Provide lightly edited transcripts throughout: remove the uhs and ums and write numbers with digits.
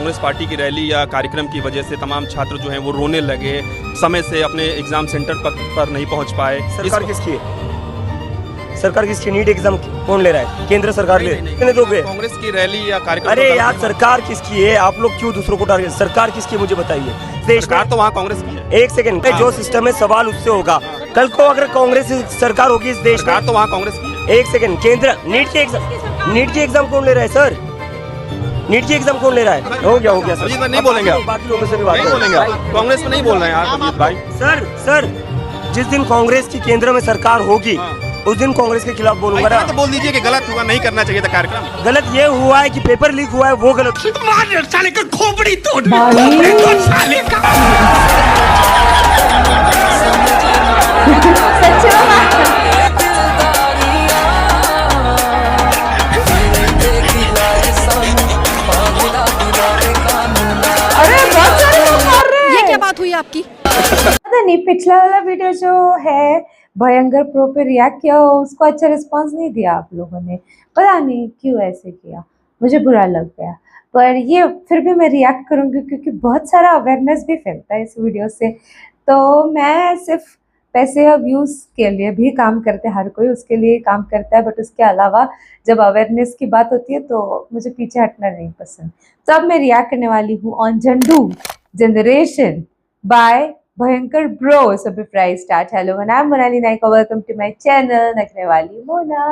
Congress party की rally या कार्यक्रम की वजह से तमाम छात्र जो हैं वो रोने लगे, समय से अपने एग्जाम सेंटर पर नहीं पहुंच पाए। सरकार किसकी है? सरकार किसकी? नीट एग्जाम कौन ले रहा है? केंद्र सरकार ले दोगे? कांग्रेस की रैली या कार्यक्रम? अरे यार, सरकार किसकी है? आप लोग क्यों दूसरों को टारगेट? सरकार किसकी है मुझे बताइए। सरकार तो वहाँ कांग्रेस की है। एक सेकंड, जो सिस्टम है सवाल उससे होगा। कल को अगर कांग्रेस सरकार होगी इस देश सरकार में, तो वहाँ कांग्रेस की है। एक सेकंड, केंद्र नीट की एग्जाम कौन ले रहा है सर? नीट की एग्जाम कौन ले रहा है? हो गया सर। अजीत भाई नहीं बोलेंगे आप? बाकी लोगों से भी बात नहीं बोलेंगे आप? कांग्रेस में नहीं बोल रहे हैं आप अजीत भाई। सर जिस दिन कांग्रेस की केंद्र में सरकार होगी उस दिन कांग्रेस के खिलाफ बोलूंगा ना। तो बोल दीजिए कि गलत हुआ, नहीं करना चाहिए था कार्यक्रम। गलत ये हुआ है कि पेपर लीक हुआ है, वो गलत। साले का खोपड़ी तोड़ साले का। ये क्या बात हुई आपकी? पता नहीं, पिछला वाला वीडियो जो है भयंकर प्रो पे रिएक्ट किया, उसको अच्छा रिस्पांस नहीं दिया आप लोगों ने। पता नहीं क्यों ऐसे किया, मुझे बुरा लग गया। पर ये फिर भी मैं रिएक्ट करूँगी क्योंकि बहुत सारा अवेयरनेस भी फैलता है इस वीडियो से। तो मैं सिर्फ पैसे और व्यूज़ के लिए भी काम करते, हर कोई उसके लिए काम करता है, बट उसके अलावा जब अवेयरनेस की बात होती है तो मुझे पीछे हटना नहीं पसंद। तो अब मैं रिएक्ट करने वाली हूँ on Jhandu generation by Bhayankar bro. So before I start, hello I am Monali Nayak, welcome to my channel Nakhre Wali Mona.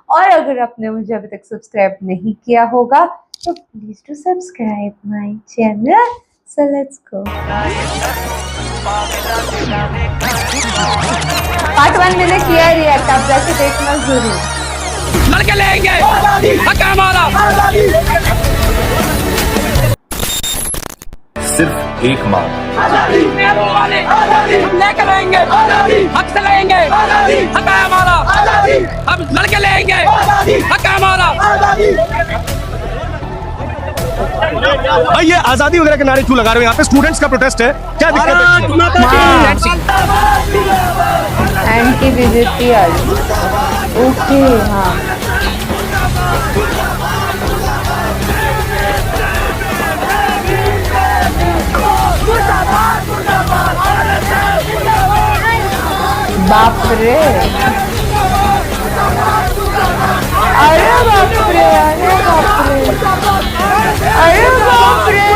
और अगर आपने मुझे अभी तक सब्सक्राइब नहीं किया होगा तो please to subscribe my channel. So let's go. Part 1 मैंने किया है रिएक्ट, आप जाके देखना जरूर। लड़के लेंगे हका हमारा। सिर्फ एक मांग, हम लेके रहेंगे, हक से लेंगे, हक है हमारा। हम लड़के लेंगे, हक है हमारा। भाई ये आजादी वगैरह के नारे क्यों लगा रहे हो? यहाँ पे स्टूडेंट्स का प्रोटेस्ट है, क्या दिक्कत है? Anti BJP okay. हाँ, बाप रे, अरे बाप रे, अरे बाप रे, अरे बाप रे।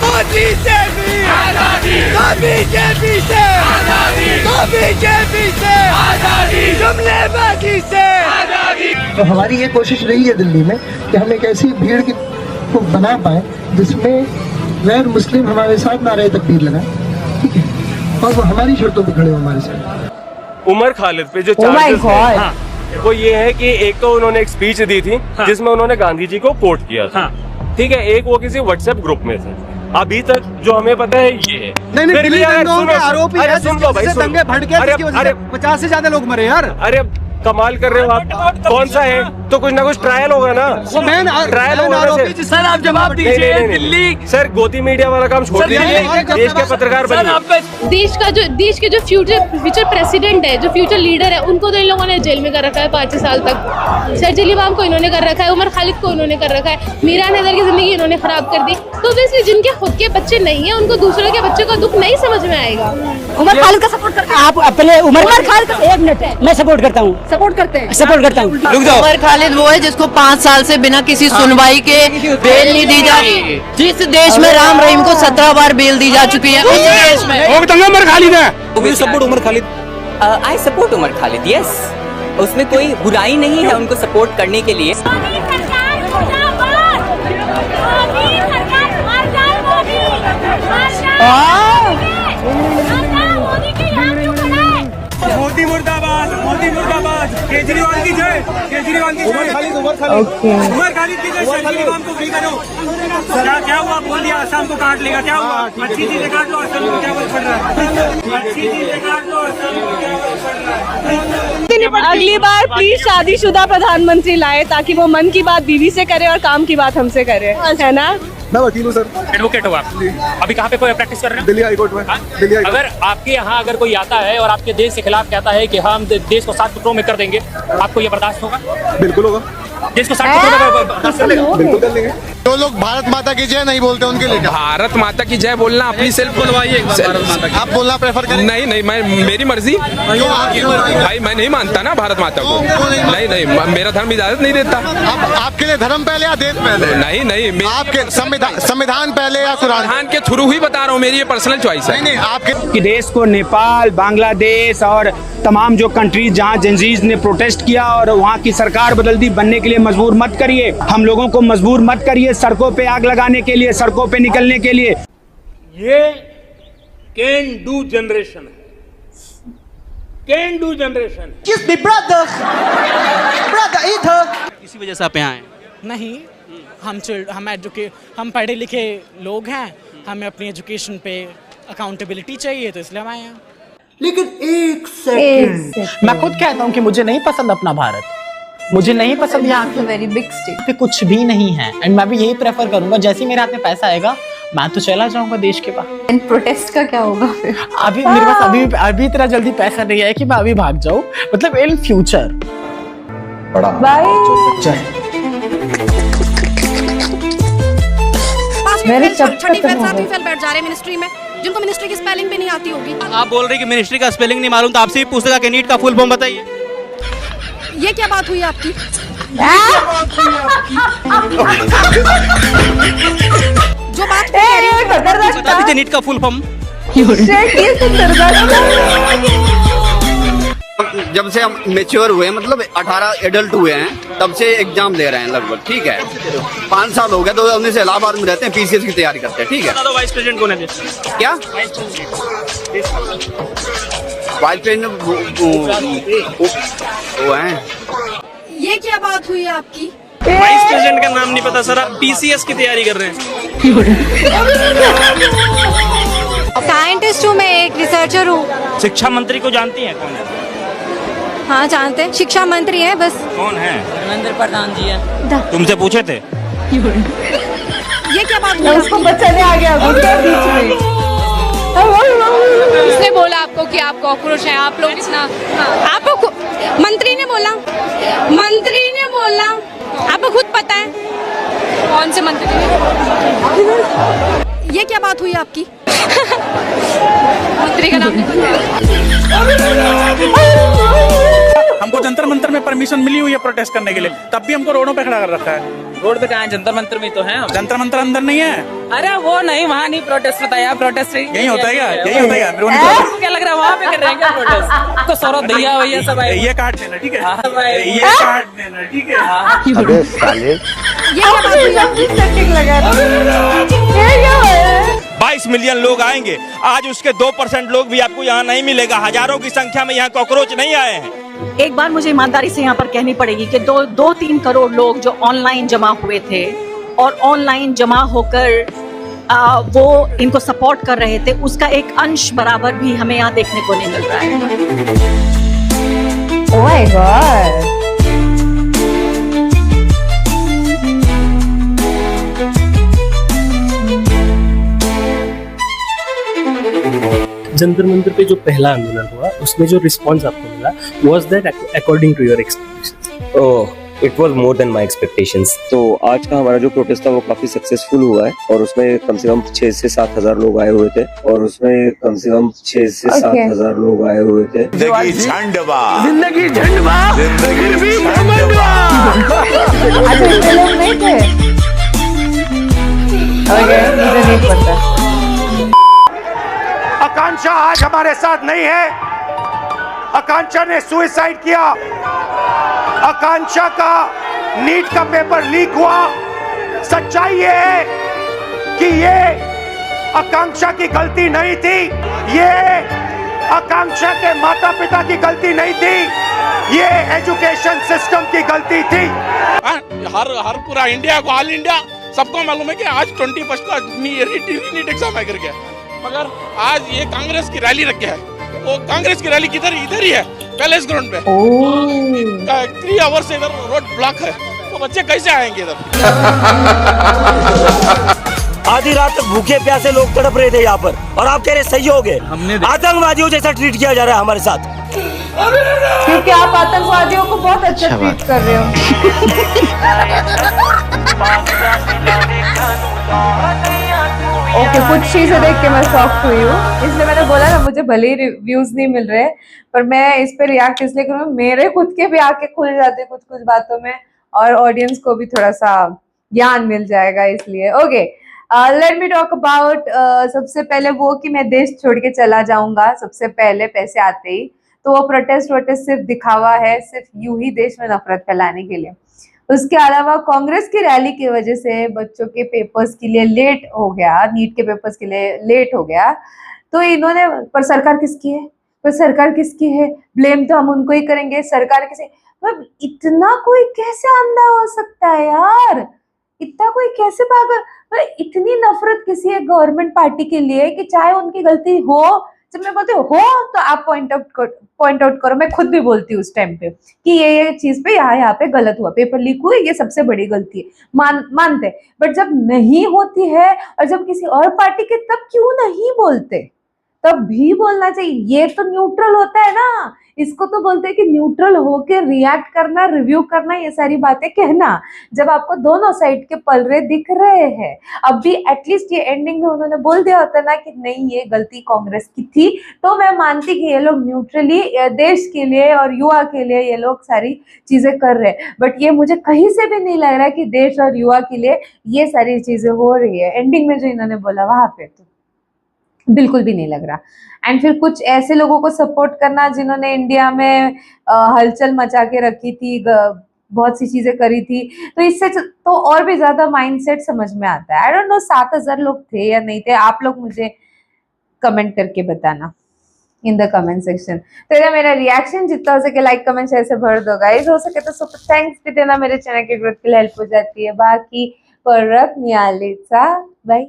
मोदी से भी आजादी, बीजेपी से आजादी, बीजेपी से आजादी, जुमलेबाजी से आजादी। तो हमारी ये कोशिश रही है दिल्ली में कि हम एक ऐसी भीड़ को बना पाए जिसमें गैर मुस्लिम हमारे साथ नारे तकबीर लगाएं, ठीक है, और वो हमारी शर्तों पे खड़े हो हमारे साथ। उमर खालिद पे जो चार्जेस हैं वो ये है कि एक तो उन्होंने एक स्पीच दी थी जिसमें उन्होंने गांधी जी को कोट किया था, ठीक है, एक वो किसी व्हाट्सएप ग्रुप में से। अभी तक जो हमें पता है ये है। नहीं, दिल्ली दंगों के आरोपी है, जिससे दंगे भड़के, अरे 50 से ज्यादा लोग मरे यार। अरे कमाल कर रहे हो आप। कौन सा है? तो कुछ ना कुछ ट्रायल होगा ना, ट्रायल होगा। सर आप जवाब दीजिए। दिल्ली सर गोदी मीडिया वाला काम छोड़ दीजिए, देश के पत्रकार बनिए। देश के जो फ्यूचर प्रेसिडेंट है, जो फ्यूचर लीडर है, उनको तो इन लोगों ने जेल में कर रखा है 5 साल तक। शर्जील इमाम को इन्होंने कर रखा है, उमर खालिद को इन्होंने कर रखा है, मीरान हैदर की जिंदगी इन्होंने खराब कर दी। तो इसलिए जिनके खुद के बच्चे नहीं है उनको दूसरे के बच्चे का दुख नहीं समझ में आएगा। उमर खालिद का सपोर्ट करते हैं आप? अपने उमर खालिद का 1 मिनट मैं सपोर्ट करता हूँ। सपोर्ट करते हैं, सपोर्ट करता हूँ। उमर खालिद वो है जिसको 5 साल से बिना किसी सुनवाई के बेल नहीं दी जा रही। जिस देश में राम रहीम को 17 बार बेल दी जा चुकी है उस देश में उमर खालिद है। Umar Khalid I support Umar Khalid, yes, उसमें कोई बुराई नहीं है उनको सपोर्ट करने के लिए। मोदी मुर्दाबाद, मोदी मुर्दाबाद, केजरीवाल की जय, केजरीवाल की जय, उमर खालिद की जय। शर्जील इमाम को फ्री करो। क्या हुआ? बोल दिया आसाम को काट लेगा, क्या हुआ? अच्छी चीजें काट लो, आसाम को क्या फर्क पड़ रहा है? अच्छी चीजें काट लो, आसाम को क्या फर्क पड़ रहा है? अगली बार प्लीज शादीशुदा प्रधानमंत्री लाए ताकि वो मन की बात बीवी से करे और काम की बात हमसे करे, है ना? मैं वकील हूँ सर। एडवोकेट हो आप? अभी कहाँ पे कोई प्रैक्टिस कर रहे हैं? दिल्ली हाई कोर्ट में। Delhi high court. अगर आपके यहाँ अगर कोई आता है और आपके देश के खिलाफ कहता है कि हम देश को 7 टुकड़ों में कर देंगे, आपको ये बर्दाश्त होगा? बिल्कुल होगा। जिसको 60 रुपए जो लोग भारत माता की जय नहीं बोलते उनके लिए भारत माता की जय बोलना अपनी सेल्फ बोलवाइए भारत माता की। आप बोलना प्रेफर करें? नहीं मैं मेरी मर्जी भाई, मैं नहीं मानता ना भारत माता को। नहीं मेरा धर्म इजाजत नहीं देता। आपके लिए धर्म पहले या देश पहले? नहीं आपके संविधान पहले या कुरान के थ्रू ही बता रहा हूँ, मेरी ये पर्सनल चॉइस है। नहीं आपके देश को नेपाल, बांग्लादेश और तमाम जो कंट्रीज जहां जेंजीज ने प्रोटेस्ट किया और वहां की सरकार बदल दी, बनने के लिए मजबूर मत करिए। हम लोगों को मजबूर मत करिए सड़कों पे आग लगाने के लिए, सड़कों पे निकलने के लिए। ये कैन डू जनरेशन है, कैन डू जनरेशन। इसी वजह से आप यहाँ आए? नहीं, हम पढ़े लिखे लोग हैं, हमें अपनी एजुकेशन पे अकाउंटेबिलिटी चाहिए, तो इसलिए हम आए हैं। लेकिन एक सेकंड, मैं खुद कहता हूँ कि मुझे नहीं पसंद अपना भारत, मुझे नहीं पसंद यहाँ की वेरी बिग स्टेट पे कुछ भी नहीं है। एंड मैं भी यही प्रेफर करूंगा, जैसे ही मेरे हाथ में पैसा आएगा मैं तो चला जाऊंगा देश के बाहर। एंड प्रोटेस्ट का क्या होगा फिर? अभी मेरे पास अभी इतना जल्दी पैसा नहीं है कि मैं अभी भाग जाऊं, मतलब इन फ्यूचर। बाय। मेरे छठी फेल बैठ जा रहे हैं मिनिस्ट्री में, जिनको मिनिस्ट्री की स्पेलिंग भी नहीं आती होगी। आप बोल रहे कि मिनिस्ट्री का स्पेलिंग नहीं मालूम, तो आपसे ही पूछेगा कि नीट का फुल फॉर्म बताइए। ये क्या बात हुई आपकी? जो बात बता दीजिए नीट का फुल फॉर्म। जब से हम मेच्योर हुए, मतलब 18 एडल्ट हुए हैं, तब से एग्जाम दे रहे हैं लगभग, ठीक है। 5 साल हो गए, 2019 से इलाहाबाद में रहते हैं, पीसीएस की तैयारी करते हैं, ठीक है। वाइस प्रेसिडेंट कौन है? क्या वाइस प्रेसिडेंट वो है? ये क्या बात हुई आपकी? वाइस प्रेसिडेंट का नाम नहीं पता सर, आप पीसीएस की तैयारी कर रहे हैं। साइंटिस्ट हूँ मैं, एक रिसर्चर हूँ। शिक्षा मंत्री को जानती हैं? कौन है? हाँ जानते हैं, शिक्षा मंत्री हैं बस। कौन है? धर्मेंद्र प्रधान जी है। तुमसे पूछे थे? ये क्या बात हुई? उसको बचाने आ गया बीच में। उसने बोला आपको कि आप कॉकरोच हैं, आप लोग इतना। आपको मंत्री ने बोला, आपको खुद पता है। कौन से मंत्री? ये क्या बात हुई आपकी? मंत्री का नाम हमको जंतर मंतर में परमिशन मिली हुई है प्रोटेस्ट करने के लिए, तब भी हमको रोडों पे खड़ा कर रखा है। रोड पे कहाँ है? जंतर मंतर में तो है। जंतर मंतर अंदर नहीं है। अरे वो नहीं, वहाँ नहीं प्रोटेस्ट होता है, प्रोटेस्ट यही होता है क्या? यही होता है क्या लग रहा है? वहाँ पे कर रहे हैं क्या प्रोटेस्ट? तो सौरभ भैया भैया सब आए। ये काट देना, ठीक है? ये काट देना, ठीक है? अबे साले, ये क्या बात हुई आपकी? 22 मिलियन लोग आएंगे, आज उसके 2% लोग भी आपको यहाँ नहीं मिलेगा। हजारों की संख्या में यहाँ कॉकरोच नहीं आए हैं। एक बार मुझे ईमानदारी से यहाँ पर कहनी पड़ेगी कि 2-3 करोड़ लोग जो ऑनलाइन जमा हुए थे और ऑनलाइन जमा होकर वो इनको सपोर्ट कर रहे थे, उसका एक अंश बराबर भी हमें यहाँ देखने को नहीं मिल रहा है। Oh my God. Jantar Mantar पे जो पहला आंदोलन हुआ, उसमें जो रिस्पांस आपको मिला, was that according to your expectations? Oh, it was more than my expectations. तो आज का हमारा जो प्रोटेस्ट था वो काफी सक्सेसफुल हुआ है और उसमें कम से कम 6 से 7 हजार लोग आए हुए थे और उसमें कम से कम 6 से 7 हजार लोग आए हुए थे। जिंदगी झंडवा, जिंदगी झंडवा, फिर भी झंडवा। अच्छा इतने लोग नहीं थे? ओके, मुझे नहीं पता। आकांक्षा आज हमारे साथ नहीं है। आकांक्षा ने सुसाइड किया। आकांक्षा का नीट का पेपर लीक हुआ। सच्चाई ये है कि ये आकांक्षा की गलती नहीं थी, ये आकांक्षा के माता पिता की गलती नहीं थी, ये एजुकेशन सिस्टम की गलती थी। हर पूरा इंडिया को, ऑल इंडिया सबको मालूम है कि आज 21 का नीट एग्जाम है करके, मगर आज ये कांग्रेस की रैली रख गया है। वो कांग्रेस की रैली किधर? इधर ही है, पैलेस ग्राउंड पे। 3 आवर्स से इधर रोड ब्लॉक है, तो बच्चे कैसे आएंगे इधर? आधी रात तक भूखे प्यासे लोग तड़प रहे थे यहाँ पर और आप कह रहे सही हो गए। आतंकवादियों जैसा ट्रीट किया जा रहा है हमारे साथ। क्योंकि आप आतंकवादियों को बहुत अच्छा ट्रीट कर रहे हो। ओके, कुछ चीजें देख के मैं शॉक्ड हुई हूँ, इसलिए मैंने बोला ना मुझे भले ही रिव्यूज नहीं मिल रहे, पर मैं इस पे रिएक्ट इसलिए करूँ, मेरे खुद के भी आके खुल जाते कुछ कुछ बातों में, और ऑडियंस को भी थोड़ा सा ज्ञान मिल जाएगा इसलिए। Okay, let me talk about सबसे पहले वो कि मैं देश छोड़ के चला जाऊंगा सबसे पहले पैसे आते ही, तो वो प्रोटेस्ट सिर्फ दिखावा है, सिर्फ यूं ही देश में नफरत फैलाने के लिए। उसके अलावा कांग्रेस की रैली की वजह से बच्चों के पेपर्स के लिए लेट हो गया, नीट के पेपर्स के लिए लेट हो गया, तो इन्होंने, पर सरकार किसकी है, पर सरकार किसकी है, ब्लेम तो हम उनको ही करेंगे, सरकार किसी, मतलब इतना कोई कैसे अंधा हो सकता है यार, इतना कोई कैसे पागल, मतलब इतनी नफरत किसी एक गवर्नमेंट पार्टी के लिए कि चाहे उनकी गलती हो, जब मैं बोलती हूँ हो तो आप पॉइंट आउट करो, मैं खुद भी बोलती हूँ उस टाइम पे कि ये चीज पे यहाँ पे गलत हुआ, पेपर लीक हुए, ये सबसे बड़ी गलती है, मानते, बट जब नहीं होती है और जब किसी और पार्टी के, तब क्यों नहीं बोलते, तब भी बोलना चाहिए, ये तो न्यूट्रल होता है ना, इसको तो बोलते हैं कि न्यूट्रल होके रिएक्ट करना, रिव्यू करना, ये सारी बातें कहना, जब आपको दोनों साइड के पलड़े दिख रहे हैं। अब भी एटलीस्ट ये एंडिंग में उन्होंने बोल दिया होता ना कि नहीं ये गलती कांग्रेस की थी, तो मैं मानती कि ये लोग न्यूट्रली देश के लिए और युवा के लिए ये लोग सारी चीजें कर रहे हैं, बट ये मुझे कहीं से भी नहीं लग रहा कि देश और युवा के लिए ये सारी चीजें हो रही है, एंडिंग में जो इन्होंने बोला वहां पे तो बिल्कुल भी नहीं लग रहा। एंड फिर कुछ ऐसे लोगों को सपोर्ट करना जिन्होंने इंडिया में हलचल मचा के रखी थी, बहुत सी चीजें करी थी, तो इससे तो और भी ज्यादा माइंडसेट समझ में आता है। आई डोंट नो 7000 लोग थे या नहीं थे, आप लोग मुझे कमेंट करके बताना इन द कमेंट सेक्शन। तो ये मेरा रिएक्शन, जितना हो सके लाइक कमेंट शेयर से भर दो गाइस, हो सके तो सुपर थैंक्स भी देना, मेरे चैनल की ग्रोथ के लिए हेल्प हो जाती है। बाकी परत नियालीचा